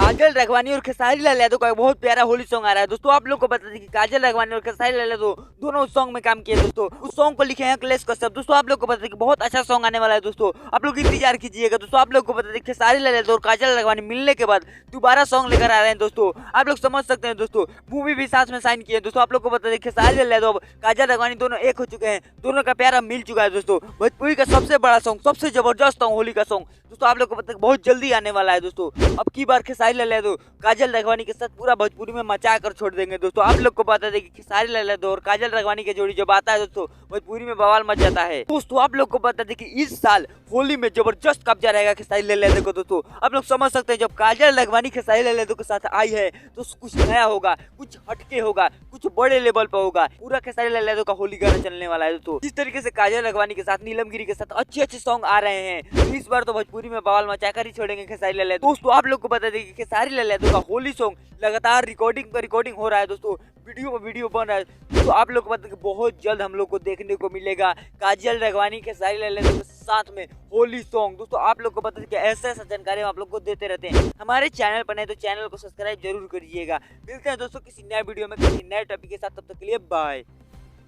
काजल राघवानी और खेसारी लाल यादव का बहुत प्यारा होली सॉन्ग आ रहा है दोस्तों। आप लोग को बता दें कि काजल राघवानी और खेसारी लाल यादव दोनों उस सॉन्ग में काम किए दोस्तों। उस सॉन्ग को लिखे हैं अखिलेश कश्यप। दोस्तों आप लोग को बता दें कि बहुत अच्छा सॉन्ग आने वाला है दोस्तों, आप लोग इंतजार कीजिएगा दोस्तों। आप लोग को बता दें खेसारी लाल यादव और काजल राघवानी मिलने के बाद दोबारा सॉन्ग लेकर आ रहे हैं दोस्तों। आप लोग समझ सकते हैं दोस्तों, मूवी भी साथ में साइन किए दोस्तों। आप लोग को बता दें खेसारी लाल यादव काजल राघवानी दोनों एक हो चुके हैं, दोनों का प्यारा मिल चुका है दोस्तों। भोजपुरी का सबसे बड़ा सॉन्ग, सबसे जबरदस्त सॉन्ग, होली का सॉन्ग दोस्तों आप लोग को पता है बहुत जल्दी आने वाला है दोस्तों। अब की बार खेसारी लाल यादव काजल राघवानी के साथ पूरा भोजपुरी में मचा कर छोड़ देंगे दोस्तों। आप लोग को बता दें कि खेसारी लाल यादव और काजल राघवानी की जोड़ी जब आता है दोस्तों, भोजपुरी में बवाल मच जाता है दोस्तों। आप लोग को बता दें कि इस साल होली में जबरदस्त कब्जा रहेगा खेसारी लाल यादव को दोस्तों। आप लोग समझ सकते हैं, जब काजल राघवानी खेसारी लाल यादव के साथ आई है तो कुछ नया होगा, कुछ हटके होगा, कुछ बड़े लेवल पर होगा। पूरा खेसारी लाल यादव का होली गाना चलने वाला है दोस्तों। जिस तरीके से काजल राघवानी के साथ नीलम गिरी के साथ अच्छे अच्छे सॉन्ग आ रहे हैं, तो इस बार तो भोजपुरी में बवाल मचाकर ही छोड़ेंगे खेसारी लाल यादव दोस्तों। आप लोग को बता दें कि खेसारी लाल यादव का होली सॉन्ग लगातार रिकॉर्डिंग पर रिकॉर्डिंग हो रहा है दोस्तों, वीडियो पर वीडियो बन रहा है। तो आप लोग को पता है कि बहुत जल्द हम लोग को देखने को मिलेगा काजल राघवानी खेसारी लाल यादव के साथ में होली सॉन्ग दोस्तों। आप लोग को पता है कि ऐसा ऐसा जानकारी हम आप लोग को देते रहते हैं। हमारे चैनल पर नहीं तो चैनल को सब्सक्राइब जरूर करिएगा। मिलते हैं दोस्तों किसी नए वीडियो में किसी नए टॉपिक के साथ, तब तक के लिए बाय।